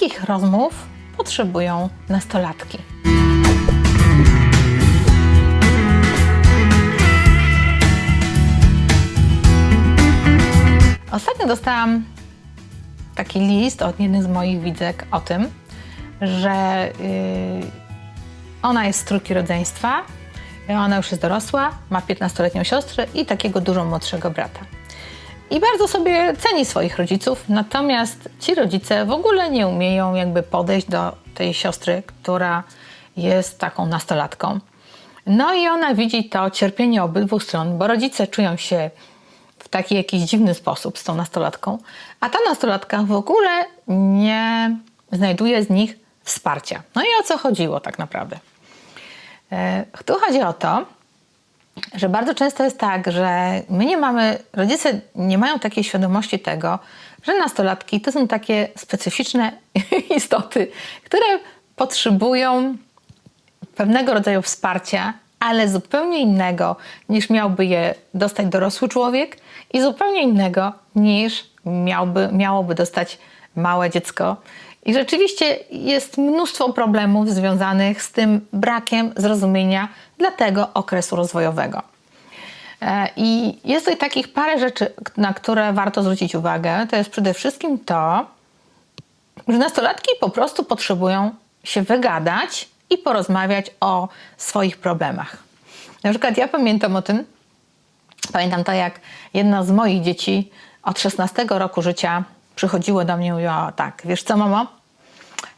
Takich rozmów potrzebują nastolatki. Ostatnio dostałam taki list od jednej z moich widzek o tym, że ona jest z trójki rodzeństwa, ona już jest dorosła, ma 15-letnią siostrę i takiego dużo młodszego brata. I bardzo sobie ceni swoich rodziców, natomiast ci rodzice w ogóle nie umieją jakby podejść do tej siostry, która jest taką nastolatką. No i ona widzi to cierpienie obydwu stron, bo rodzice czują się w taki jakiś dziwny sposób z tą nastolatką, a ta nastolatka w ogóle nie znajduje z nich wsparcia. No i o co chodziło tak naprawdę? Tu chodzi o to, że bardzo często jest tak, że rodzice nie mają takiej świadomości tego, że nastolatki to są takie specyficzne istoty, które potrzebują pewnego rodzaju wsparcia, ale zupełnie innego niż miałby je dostać dorosły człowiek i zupełnie innego niż miałoby dostać małe dziecko. I rzeczywiście jest mnóstwo problemów związanych z tym brakiem zrozumienia dla tego okresu rozwojowego. I jest tutaj takich parę rzeczy, na które warto zwrócić uwagę. To jest przede wszystkim to, że nastolatki po prostu potrzebują się wygadać i porozmawiać o swoich problemach. Na przykład ja pamiętam to, jak jedno z moich dzieci od 16 roku życia przychodziło do mnie i mówiło tak: wiesz co, mamo,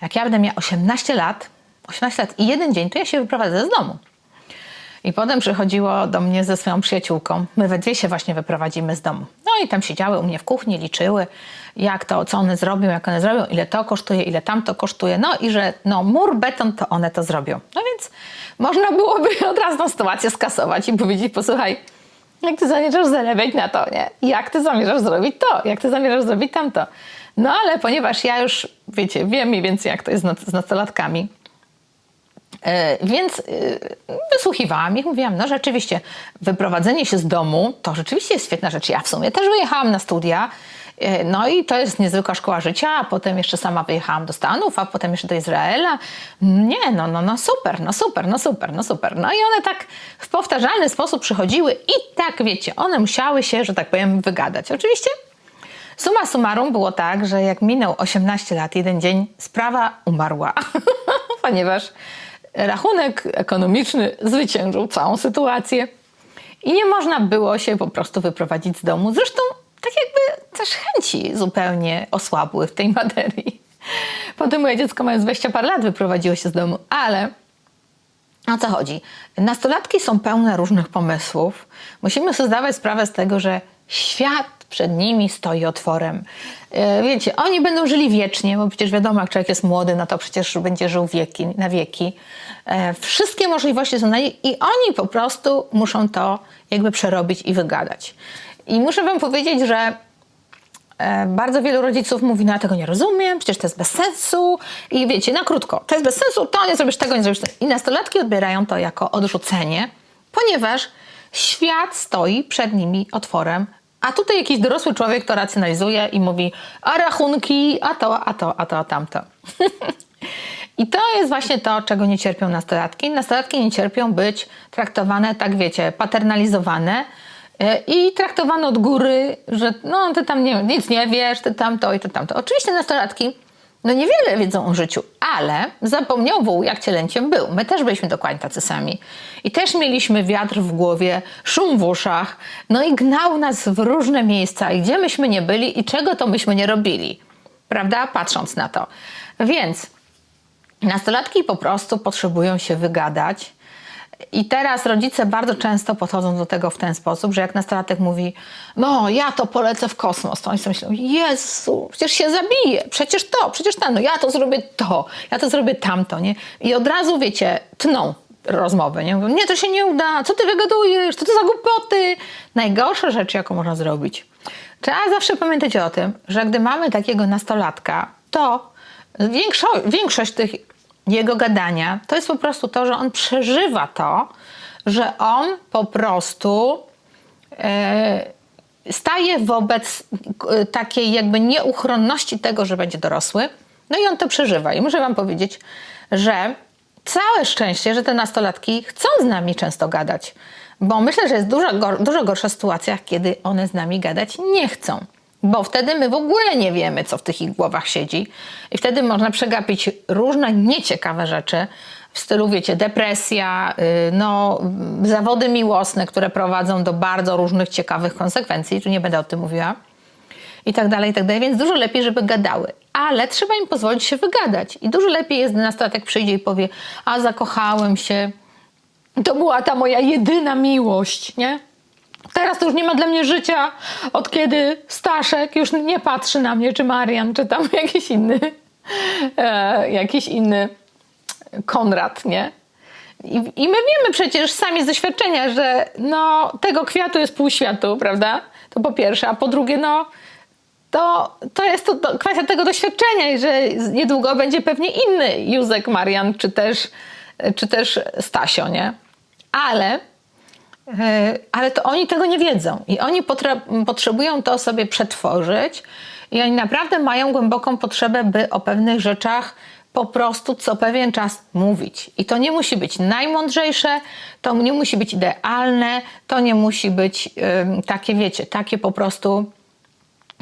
jak ja będę miała 18 lat i jeden dzień, to ja się wyprowadzę z domu. I potem przychodziło do mnie ze swoją przyjaciółką. My we dwie się właśnie wyprowadzimy z domu. No i tam siedziały u mnie w kuchni, liczyły, co one zrobią, ile to kosztuje, ile tamto kosztuje. No i że mur, beton, to one to zrobią. No więc można byłoby od razu tą sytuację skasować i powiedzieć: posłuchaj, jak ty zamierzasz zarabiać na to, nie? Jak ty zamierzasz zrobić to? Jak ty zamierzasz zrobić tamto? No ale ponieważ ja już, wiem mniej więcej, jak to jest z nastolatkami, więc wysłuchiwałam ich, mówiłam, no rzeczywiście, wyprowadzenie się z domu to rzeczywiście jest świetna rzecz. Ja w sumie też wyjechałam na studia, no i to jest niezwykła szkoła życia, a potem jeszcze sama wyjechałam do Stanów, a potem jeszcze do Izraela. Nie, super. No i one tak w powtarzalny sposób przychodziły i tak, one musiały się, że tak powiem, wygadać. Oczywiście summa summarum było tak, że jak minął 18 lat, jeden dzień, sprawa umarła, ponieważ rachunek ekonomiczny zwyciężył całą sytuację i nie można było się po prostu wyprowadzić z domu. Zresztą tak jakby też chęci zupełnie osłabły w tej materii. Potem moje dziecko, mając 20 parę lat, wyprowadziło się z domu, ale o co chodzi? Nastolatki są pełne różnych pomysłów. Musimy sobie zdawać sprawę z tego, że świat przed nimi stoi otworem. Oni będą żyli wiecznie, bo przecież wiadomo, jak człowiek jest młody, no to przecież będzie żył na wieki. Wszystkie możliwości są na nich i oni po prostu muszą to jakby przerobić i wygadać. I muszę wam powiedzieć, że bardzo wielu rodziców mówi: no ja tego nie rozumiem, przecież to jest bez sensu. I na krótko, to jest bez sensu, to nie zrobisz tego, nie zrobisz tego. I nastolatki odbierają to jako odrzucenie, ponieważ świat stoi przed nimi otworem, a tutaj jakiś dorosły człowiek to racjonalizuje i mówi: a rachunki, a to, tamto. I to jest właśnie to, czego nie cierpią nastolatki. Nastolatki nie cierpią być traktowane, tak paternalizowane i traktowane od góry, że ty tam nic nie wiesz, ty tamto i ty tamto. Oczywiście nastolatki niewiele wiedzą o życiu, ale zapomniał wół, jak cielęciem był. My też byliśmy dokładnie tacy sami. I też mieliśmy wiatr w głowie, szum w uszach, i gnał nas w różne miejsca, i gdzie myśmy nie byli i czego to myśmy nie robili. Prawda? Patrząc na to. Więc nastolatki po prostu potrzebują się wygadać. I teraz rodzice bardzo często podchodzą do tego w ten sposób, że jak nastolatek mówi: no ja to polecę w kosmos, to oni sobie myślą: Jezu, przecież się zabije, przecież ja to zrobię tamto, nie? I od razu, tną rozmowy, nie? Mówią: nie, to się nie uda, co ty wygadujesz, co to za głupoty? Najgorsza rzecz, jaką można zrobić. Trzeba zawsze pamiętać o tym, że gdy mamy takiego nastolatka, to większość tych jego gadania to jest po prostu to, że on przeżywa to, że on po prostu staje wobec takiej jakby nieuchronności tego, że będzie dorosły No i on to przeżywa. I muszę wam powiedzieć, że całe szczęście, że te nastolatki chcą z nami często gadać. Bo myślę, że jest dużo gorsza sytuacja, kiedy one z nami gadać nie chcą. Bo wtedy my w ogóle nie wiemy, co w tych ich głowach siedzi. I wtedy można przegapić różne nieciekawe rzeczy w stylu, wiecie, depresja, zawody miłosne, które prowadzą do bardzo różnych ciekawych konsekwencji. Tu nie będę o tym mówiła. I tak dalej, i tak dalej. Więc dużo lepiej, żeby gadały. Ale trzeba im pozwolić się wygadać. I dużo lepiej jest, gdy nastolatek przyjdzie i powie: a zakochałem się. To była ta moja jedyna miłość, nie? Teraz to już nie ma dla mnie życia, od kiedy Staszek już nie patrzy na mnie, czy Marian, czy tam jakiś inny Konrad, nie? I my wiemy przecież sami z doświadczenia, że tego kwiatu jest pół światu, prawda? To po pierwsze, a po drugie, to jest to kwestia tego doświadczenia i że niedługo będzie pewnie inny Józek, Marian, czy też Stasio, nie? Ale to oni tego nie wiedzą i oni potrzebują to sobie przetworzyć i oni naprawdę mają głęboką potrzebę, by o pewnych rzeczach po prostu co pewien czas mówić. I to nie musi być najmądrzejsze, to nie musi być idealne, to nie musi być takie, wiecie, takie po prostu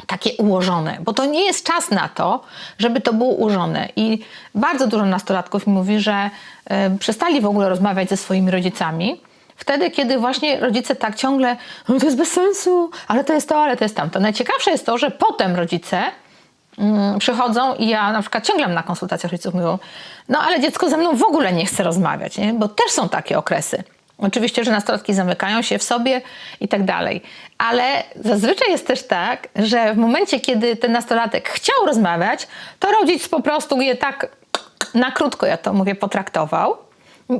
takie ułożone, bo to nie jest czas na to, żeby to było ułożone. I bardzo dużo nastolatków mi mówi, że przestali w ogóle rozmawiać ze swoimi rodzicami wtedy, kiedy właśnie rodzice tak ciągle, no to jest bez sensu, ale to jest to, ale to jest tamto. Najciekawsze jest to, że potem rodzice przychodzą i ja na przykład ciągle na konsultacjach rodziców mówią: no ale dziecko ze mną w ogóle nie chce rozmawiać, nie? Bo też są takie okresy. Oczywiście, że nastolatki zamykają się w sobie i tak dalej. Ale zazwyczaj jest też tak, że w momencie, kiedy ten nastolatek chciał rozmawiać, to rodzic po prostu je tak na krótko, ja to mówię, potraktował,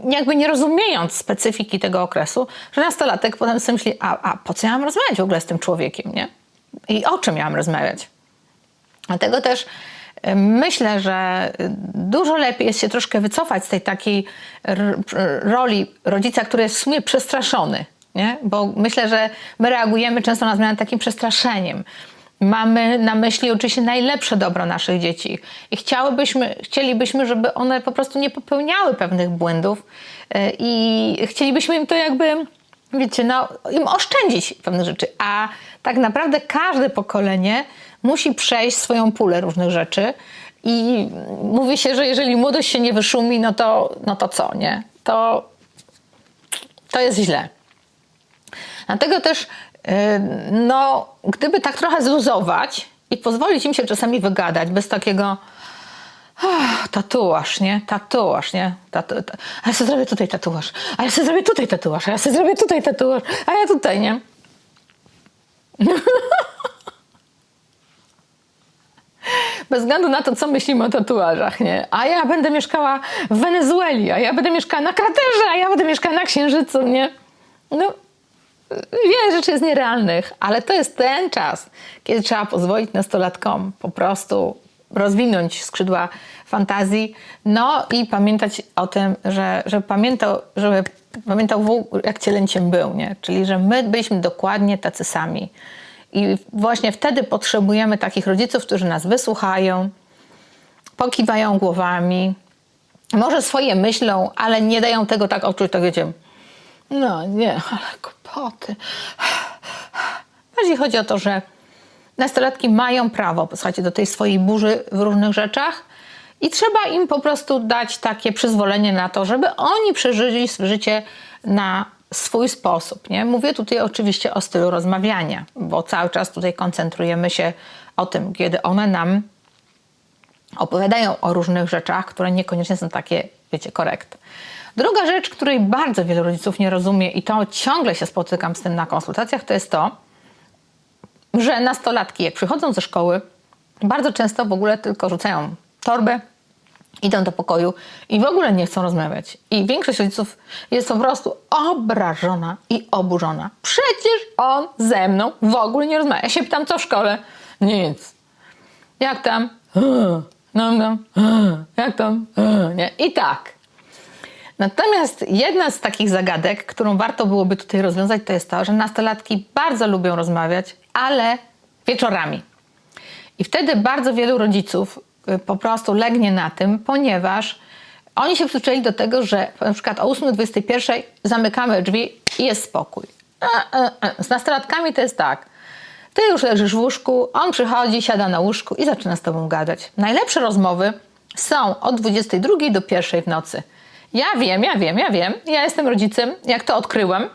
jakby nie rozumiejąc specyfiki tego okresu, że nastolatek potem sobie myśli: a po co ja mam rozmawiać w ogóle z tym człowiekiem, nie? I o czym miałam rozmawiać? Dlatego też myślę, że dużo lepiej jest się troszkę wycofać z tej takiej roli rodzica, który jest w sumie przestraszony, nie? Bo myślę, że my reagujemy często na zmianę takim przestraszeniem. Mamy na myśli oczywiście najlepsze dobro naszych dzieci i chcielibyśmy, żeby one po prostu nie popełniały pewnych błędów i chcielibyśmy im to jakby, wiecie, im oszczędzić pewne rzeczy, a tak naprawdę każde pokolenie musi przejść swoją pulę różnych rzeczy i mówi się, że jeżeli młodość się nie wyszumi, no to co, nie? To jest źle. Dlatego też gdyby tak trochę zluzować i pozwolić im się czasami wygadać bez takiego tatuaż, nie? Tatuaż, nie? A ja sobie zrobię tutaj tatuaż, a ja sobie zrobię tutaj tatuaż, a ja sobie zrobię tutaj tatuaż, a ja tutaj, nie? Bez względu na to, co myślimy o tatuażach, nie? A ja będę mieszkała w Wenezueli, a ja będę mieszkała na kraterze, a ja będę mieszkała na Księżycu, nie? Wiele rzeczy jest nierealnych, ale to jest ten czas, kiedy trzeba pozwolić nastolatkom po prostu rozwinąć skrzydła fantazji, i pamiętać o tym, żeby pamiętał, jak cielęciem był, nie? Czyli, że my byliśmy dokładnie tacy sami. I właśnie wtedy potrzebujemy takich rodziców, którzy nas wysłuchają, pokiwają głowami, może swoje myślą, ale nie dają tego tak odczuć, tak wiecie, nie, ale kłopoty. Bardziej chodzi o to, że nastolatki mają prawo, posłuchajcie, do tej swojej burzy w różnych rzeczach i trzeba im po prostu dać takie przyzwolenie na to, żeby oni przeżyli życie na swój sposób, nie? Mówię tutaj oczywiście o stylu rozmawiania, bo cały czas tutaj koncentrujemy się o tym, kiedy one nam opowiadają o różnych rzeczach, które niekoniecznie są takie, wiecie, korekt. Druga rzecz, której bardzo wielu rodziców nie rozumie i to ciągle się spotykam z tym na konsultacjach, to jest to, że nastolatki, jak przychodzą ze szkoły, bardzo często w ogóle tylko rzucają torbę, idą do pokoju i w ogóle nie chcą rozmawiać. I większość rodziców jest po prostu obrażona i oburzona. Przecież on ze mną w ogóle nie rozmawia. Ja się pytam, co w szkole? Nic. Jak tam? Jak tam? Nie. I tak. Natomiast jedna z takich zagadek, którą warto byłoby tutaj rozwiązać, to jest to, że nastolatki bardzo lubią rozmawiać, ale wieczorami. I wtedy bardzo wielu rodziców po prostu legnie na tym, ponieważ oni się przyzwyczaili do tego, że na przykład o 8:21 zamykamy drzwi i jest spokój. Z nastolatkami to jest tak. Ty już leżysz w łóżku, on przychodzi, siada na łóżku i zaczyna z tobą gadać. Najlepsze rozmowy są od 22 do 1 w nocy. Ja wiem. Ja jestem rodzicem. Jak to odkryłem,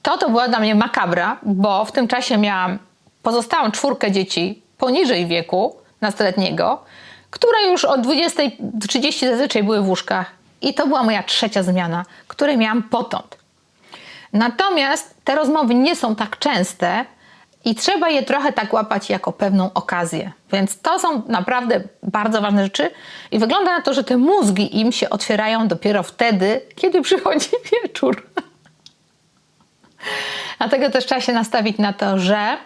to była dla mnie makabra, bo w tym czasie miałam pozostałą 4 dzieci poniżej wieku nastoletniego, które już od 20:30 zazwyczaj były w łóżkach. I to była moja 3. zmiana, której miałam potąd. Natomiast te rozmowy nie są tak częste i trzeba je trochę tak łapać jako pewną okazję. Więc to są naprawdę bardzo ważne rzeczy i wygląda na to, że te mózgi im się otwierają dopiero wtedy, kiedy przychodzi wieczór. Dlatego też trzeba się nastawić na to, że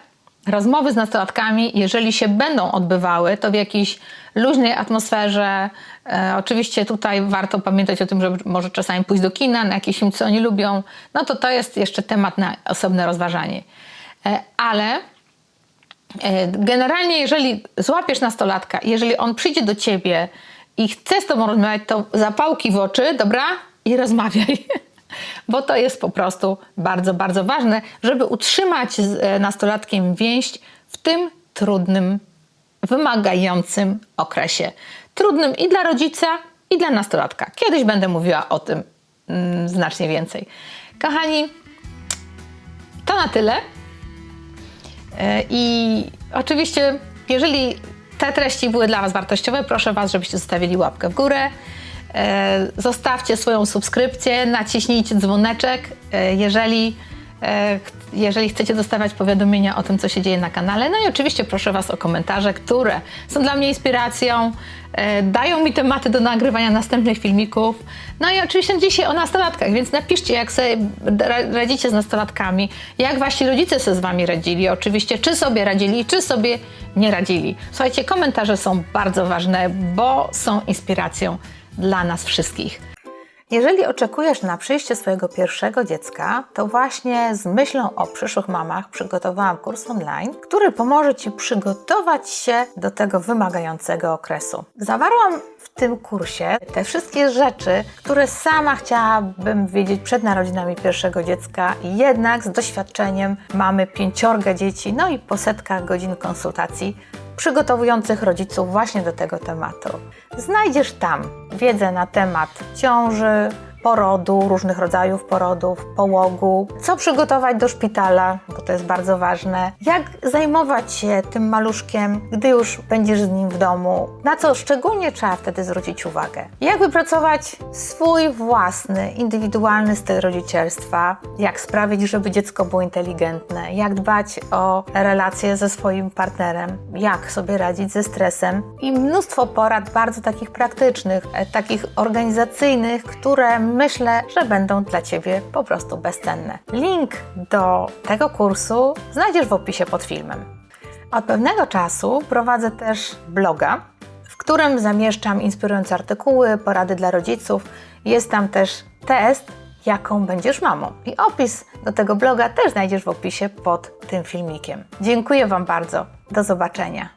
rozmowy z nastolatkami, jeżeli się będą odbywały, to w jakiejś luźnej atmosferze. Oczywiście tutaj warto pamiętać o tym, że może czasami pójść do kina, na jakiś film, co oni lubią. No to jest jeszcze temat na osobne rozważanie. Ale generalnie, jeżeli złapiesz nastolatka, jeżeli on przyjdzie do ciebie i chce z tobą rozmawiać, to zapałki w oczy, dobra? I rozmawiaj. Bo to jest po prostu bardzo, bardzo ważne, żeby utrzymać z nastolatkiem więź w tym trudnym, wymagającym okresie. Trudnym i dla rodzica, i dla nastolatka. Kiedyś będę mówiła o tym znacznie więcej. Kochani, to na tyle. I oczywiście, jeżeli te treści były dla Was wartościowe, proszę Was, żebyście zostawili łapkę w górę. Zostawcie swoją subskrypcję, naciśnijcie dzwoneczek, jeżeli chcecie dostawać powiadomienia o tym, co się dzieje na kanale. No i oczywiście proszę Was o komentarze, które są dla mnie inspiracją, dają mi tematy do nagrywania następnych filmików. No i oczywiście dzisiaj o nastolatkach, więc napiszcie, jak sobie radzicie z nastolatkami, jak Wasi rodzice sobie z Wami radzili, oczywiście, czy sobie radzili, czy sobie nie radzili. Słuchajcie, komentarze są bardzo ważne, bo są inspiracją dla nas wszystkich. Jeżeli oczekujesz na przyjście swojego pierwszego dziecka, to właśnie z myślą o przyszłych mamach przygotowałam kurs online, który pomoże Ci przygotować się do tego wymagającego okresu. Zawarłam w tym kursie te wszystkie rzeczy, które sama chciałabym wiedzieć przed narodzinami pierwszego dziecka, jednak z doświadczeniem mamy 5 dzieci, no i po setkach godzin konsultacji przygotowujących rodziców właśnie do tego tematu. Znajdziesz tam wiedzę na temat ciąży, porodu, różnych rodzajów porodów, połogu, co przygotować do szpitala, bo to jest bardzo ważne, jak zajmować się tym maluszkiem, gdy już będziesz z nim w domu, na co szczególnie trzeba wtedy zwrócić uwagę. Jak wypracować swój własny, indywidualny styl rodzicielstwa, jak sprawić, żeby dziecko było inteligentne, jak dbać o relacje ze swoim partnerem, jak sobie radzić ze stresem i mnóstwo porad bardzo takich praktycznych, takich organizacyjnych, które myślę, że będą dla Ciebie po prostu bezcenne. Link do tego kursu znajdziesz w opisie pod filmem. Od pewnego czasu prowadzę też bloga, w którym zamieszczam inspirujące artykuły, porady dla rodziców. Jest tam też test, jaką będziesz mamą. I opis do tego bloga też znajdziesz w opisie pod tym filmikiem. Dziękuję Wam bardzo. Do zobaczenia.